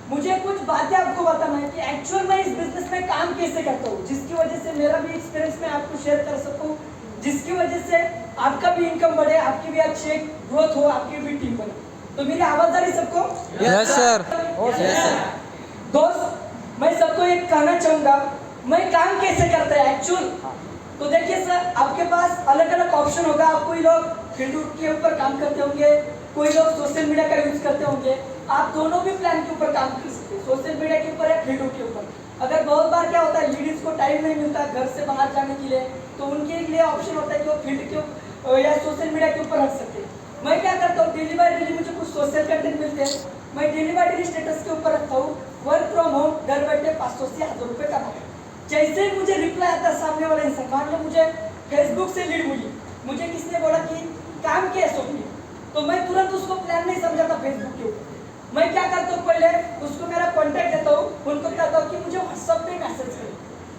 मुझे कुछ बातें आपको बताना है कि एक्चुअल में इस बिजनेस में काम कैसे करता हूँ, जिसकी वजह से मेरा भी एक्सपीरियंस मैं आपको शेयर कर सकूँ, जिसकी वजह से आपका भी इनकम बढ़े, आपकी भी अच्छी ग्रोथ हो, आपकी भी टीम बने। तो मेरी आवाज आ रही सबको? Yes sir. दोस्त, मैं सबको एक कहना चाहूंगा, मैं काम कैसे करता है एक्चुअल। तो देखिए सर, आपके पास अलग अलग ऑप्शन होगा। आप कोई लोग फील्ड के ऊपर काम करते होंगे, कोई लोग सोशल मीडिया का यूज करते होंगे। आप दोनों भी प्लान के ऊपर काम कर सकते हैं, सोशल मीडिया के ऊपर या फील्ड के ऊपर। अगर बहुत बार क्या होता है, लेडीज को टाइम नहीं मिलता घर से बाहर जाने के लिए, तो उनके लिए ऑप्शन होता है कि वो फील्ड के या सोशल मीडिया के ऊपर रख सकते हैं। मैं क्या करता हूँ, डेली बाय डेली मुझे कुछ सोशल कंटेंट मिलते हैं, मैं डेली बाय डेली स्टेटस के ऊपर रखता हूँ, वर्क फ्रॉम होम, घर बैठे 500 से 1000 रुपए कमाए। जैसे ही मुझे रिप्लाई आता है सामने वाले इंसान, मान लो मुझे फेसबुक से लीड मिली, मुझे किसने बोला कि काम के एसओपी, तो मैं तुरंत उसको प्लान नहीं समझाता फेसबुक के ऊपर। मैं क्या करता हूँ, पहले उसको मेरा कॉन्टैक्ट देता हूँ, उनको कहता हूँ कि मुझे व्हाट्सएप पे मैसेज करें।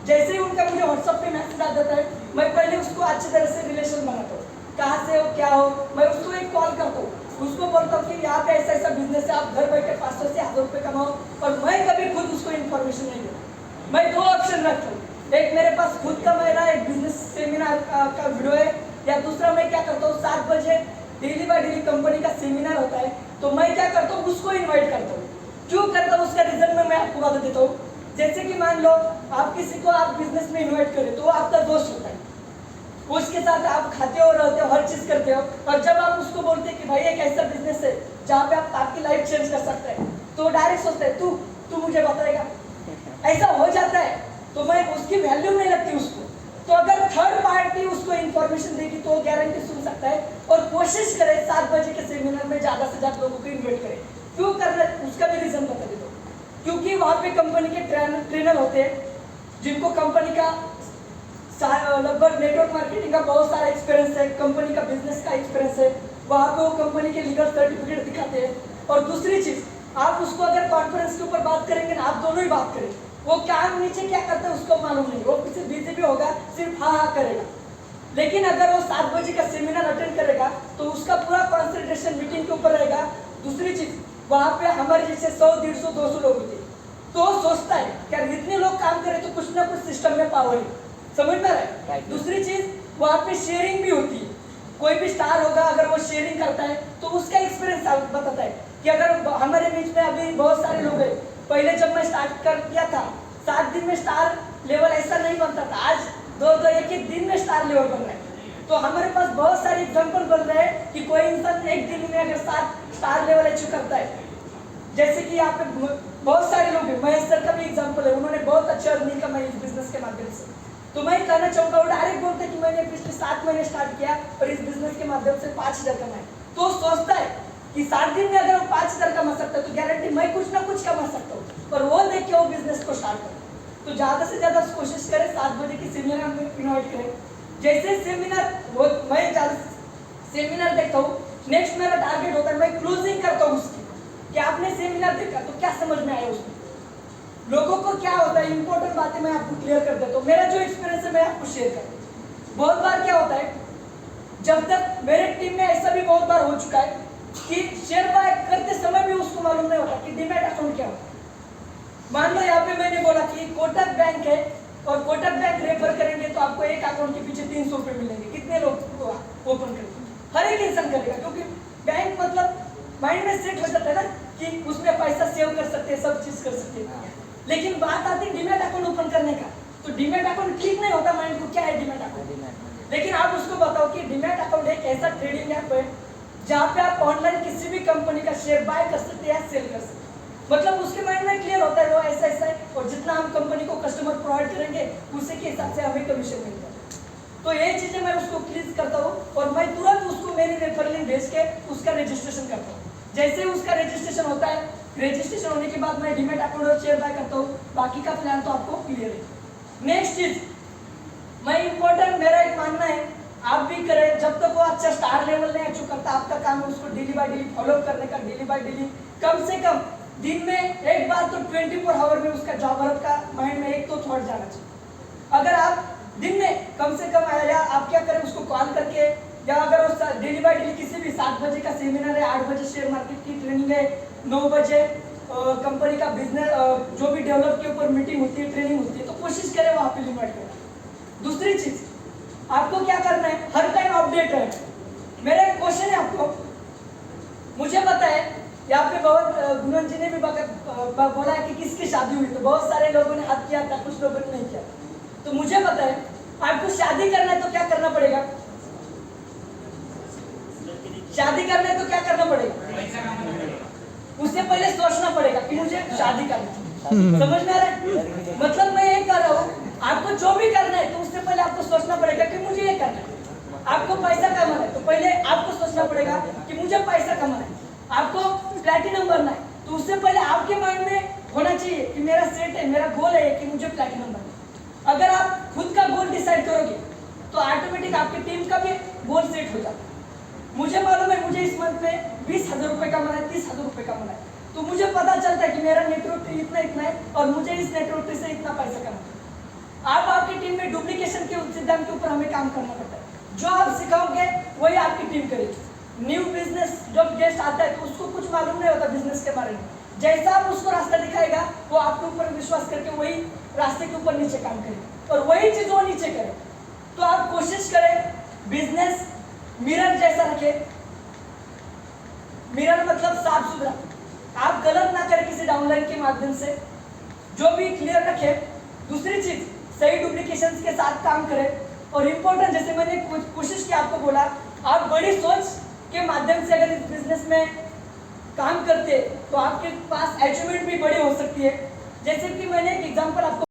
जैसे ही उनका मुझे व्हाट्सएप पे मैसेज आ जाता है, मैं पहले उसको अच्छी तरह से रिलेशन बनाता हूँ, कहाँ से हो क्या हो। मैं उसको एक कॉल करता हूँ, उसको बोलता हूँ कि यहाँ पे ऐसा ऐसा बिजनेस है, आप घर बैठे 500 से 1000 रुपए कमाओ। और मैं कभी खुद उसको इन्फॉर्मेशन नहीं देता। मैं दो ऑप्शन रखता हूँ, एक मेरे पास खुद का मेरा एक बिजनेस सेमिनार का वीडियो है, या दूसरा मैं क्या करता हूँ, 7 बजे डेली बाय डेली कंपनी का सेमिनार होता है, तो मैं क्या करता हूँ, उसको इनवाइट करता हूँ। क्यों करता हूँ उसका रीजन में मैं आपको बता देता हूँ। जैसे कि मान लो आप किसी को आप बिजनेस में इन्वाइट करें, तो वो आपका दोस्त होता है, उसके साथ आप खाते हो, रहते हो, हर चीज करते हो। और जब आप उसको बोलते हैं कि भाई एक ऐसा बिजनेस है जहाँ पे आप आपकी लाइफ चेंज कर सकते हैं, तो डायरेक्ट सोचते हैं तू मुझे बताएगा, ऐसा हो जाता है। तो मैं उसकी वैल्यू नहीं लगती उसको। तो अगर थर्ड पार्टी उसको इन्फॉर्मेशन देगी तो गारंटी सुन सकता है, और कोशिश करे 7 बजे के सेमिनार में ज्यादा से ज्यादा लोगों को इन्वाइट करे। क्यों करना, उसका भी रीजन बता देता हूँ। क्योंकि वहां पे कंपनी के ट्रेनर होते हैं, जिनको कंपनी का लगभग नेटवर्क मार्केटिंग का बहुत सारा एक्सपीरियंस है, कंपनी का बिजनेस का एक्सपीरियंस है। वहां पे वो कंपनी के लीगल सर्टिफिकेट दिखाते हैं। और दूसरी चीज, आप उसको अगर कॉन्फ्रेंस के ऊपर बात करेंगे ना, आप दोनों ही बात करें, वो काम नीचे क्या करता है उसको मालूम नहीं, वो किसी बिजी भी होगा, सिर्फ हाँ करेगा। लेकिन अगर वो 7 बजे का सेमिनार अटेंड करेगा, तो उसका पूरा कॉन्सेंट्रेशन मीटिंग के ऊपर रहेगा। दूसरी चीज, वहां पे हमारे जैसे 100, 150, 200 लोग होते, तो सोचता है क्या इतने लोग काम करें तो कुछ ना कुछ सिस्टम में पावर है, समझ में रहा है। दूसरी चीज, वहां पे शेयरिंग भी होती है। कोई भी स्टार होगा, अगर वो शेयरिंग करता है तो उसका एक्सपीरियंस बताता है कि अगर हमारे बीच में अभी बहुत सारे लोग हैं, पहले जब मैं स्टार्ट कर किया था 7 दिन में स्टार लेवल ऐसा नहीं बनता था, आज 2 एक दिन में स्टार लेवल बन रहा है। तो हमारे पास बहुत सारे एग्जांपल बन रहे हैं कि कोई इंसान एक दिन में अगर 7 स्टार लेवल अचीव करता है। जैसे कि यहाँ पे बहुत सारे लोग हैं, महेश सर का भी एग्जांपल है, उन्होंने बहुत अच्छा अर्निंग कमाई इस बिजनेस के माध्यम से। तो मैं कहना चाहूंगा, वो डायरेक्ट बोलते हैं कि मैंने पिछले 7 महीने स्टार्ट किया और इस बिजनेस के माध्यम से 5000 कमाए। तो सोचता है कि 7 दिन में अगर वो 5000 कमा सकता है, तो गारंटी मैं कुछ ना कुछ कमा सकता हूँ। और वो देख के वो बिजनेस को स्टार्ट करे। तो ज्यादा से ज्यादा कोशिश करें 7 बजे की सेमिनार में इन्वाइट करें। जैसे सेमिनार मैं ज्यादा सेमिनार देखता हूँ, नेक्स्ट मेरा टारगेट होता है, मैं क्लोजिंग करता हूँ उसकी, कि आपने सेमिनार देखा तो क्या समझ में आया उसमें, लोगों को क्या होता है, इंपॉर्टेंट बातें मैं आपको क्लियर कर देता हूँ। मेरा जो एक्सपीरियंस है मैं आपको शेयर करता हूँ। बहुत बार क्या होता है, जब तक मेरे टीम में ऐसा भी बहुत बार हो चुका है कि शेयर बाय करते समय भी उसको मालूम नहीं होता कि डीमैट अकाउंट क्या होता है। मान लो यहाँ पे मैंने बोला कि कोटक बैंक है, और कोटक बैंक रेफर करेंगे तो आपको एक अकाउंट के पीछे 300 रुपए मिलेंगे। कितने लोग ओपन करेंगे? हर एक इंसान करेगा, क्योंकि बैंक मतलब माइंड में सेट हो जाता है ना कि उसमें पैसा सेव कर सकते हैं, सब चीज कर सकते हैं। लेकिन बात आती है डीमैट अकाउंट ओपन करने का, तो डीमैट अकाउंट क्लिक नहीं होता माइंड को, क्या है डीमैट अकाउंट। लेकिन आप उसको बताओ कि डीमैट अकाउंट एक ऐसा ट्रेडिंग ऐप है जहाँ पे आप ऑनलाइन किसी भी कंपनी का शेयर बाय कर सकते हैं या सेल कर सकते हैं। मतलब उसके माइंड में क्लियर होता है वो ऐसा ऐसा है, और जितना हम कंपनी को कस्टमर प्रोवाइड करेंगे उसी के हिसाब से हमें कमीशन मिलता है। तो ये चीजें मैं उसको क्लियर करता हूँ, और मैं तुरंत उसको मेरी रेफरल लिंक भेज के उसका रजिस्ट्रेशन करता हूँ। जैसे उसका रजिस्ट्रेशन होता है, रजिस्ट्रेशन होने के बाद मैं डीमैट अकाउंट और शेयर बाय करता हूँ। बाकी का प्लान तो आपको क्लियर है। नेक्स्ट चीज, मैं इंपॉर्टेंट मेरा एक मानना है, आप भी करें, जब तक वो अच्छा स्टार लेवल नहीं अचीव करता, आपका काम है उसको डेली बाय डेली फॉलो करने का। डेली बाय डेली कम से कम दिन में एक बार तो 24 आवर में उसका जॉब वर्क का माइंड में एक तो थॉट जाना चाहिए। अगर आप दिन में कम से कम आया, आप क्या करें, उसको कॉल करके, या अगर डेली बाय डेली किसी भी 7 बजे का सेमिनार है, 8 बजे शेयर मार्केट की ट्रेनिंग है, 9 बजे कंपनी का बिजनेस जो भी डेवलप के ऊपर मीटिंग होती है, ट्रेनिंग होती है, तो कोशिश करें वहाँ पे इन्वाइट करें। दूसरी चीज आपको क्या करना है, हर टाइम अपडेट है। मेरा एक क्वेश्चन है आपको, मुझे पता है यहाँ पे बहुत गुणन जी ने भी बोला है कि किसकी शादी हुई, तो बहुत सारे लोगों ने हाथ किया था, कुछ लोगों ने नहीं किया। तो मुझे पता है आपको शादी करना है तो क्या करना पड़ेगा, शादी करना है तो क्या करना पड़ेगा, उससे पहले सोचना पड़ेगा कि मुझे शादी करना है। समझ में आ रहा है? मतलब मैं ये कर रहा हूँ, आपको जो भी करना है तो उससे पहले आपको सोचना पड़ेगा कि मुझे ये करना है। आपको पैसा कमाना है तो पहले आपको सोचना पड़ेगा कि मुझे पैसा कमाना है। आपको प्लैटिनम बनना है तो उससे पहले आपके माइंड में होना चाहिए कि मेरा सेट है, मेरा गोल है कि मुझे प्लैटिनम बनना है। अगर आप खुद का गोल डिसाइड करोगे तो ऑटोमेटिक आपकी टीम का भी गोल सेट हो जाता है। मुझे मालूम है मुझे इस मंथ में 20,000 रुपए कमाना है, 30,000 रुपए कमाना है, तो मुझे पता चलता है कि मेरा नेटवर्क इतना इतना है और मुझे इस नेटवर्क से इतना पैसा कमाना है। आप आपकी टीम में डुप्लीकेशन के सिद्धांत के ऊपर हमें काम करना पड़ता है। जो आप सिखाओगे वही आपकी टीम करेगी। न्यू बिजनेस जब गेस्ट आता है तो उसको कुछ मालूम नहीं होता बिजनेस के बारे में, जैसा आप उसको रास्ता दिखाएगा वो आपके ऊपर विश्वास करके वही रास्ते के ऊपर नीचे काम करेगा और वही चीज वो नीचे करे। तो आप कोशिश करें बिजनेस मिरर जैसा रखे। मिरर मतलब साफ सुथरा, आप गलत ना करें किसी डाउनलाइन के माध्यम से, जो भी क्लियर रखे। दूसरी चीज सही डुप्लीकेशन के साथ काम करें। और इम्पोर्टेंट, जैसे मैंने कोशिश की आपको बोला, आप बड़ी सोच के माध्यम से अगर इस बिजनेस में काम करते तो आपके पास अचीवमेंट भी बड़ी हो सकती है। जैसे कि मैंने एक एग्जांपल आपको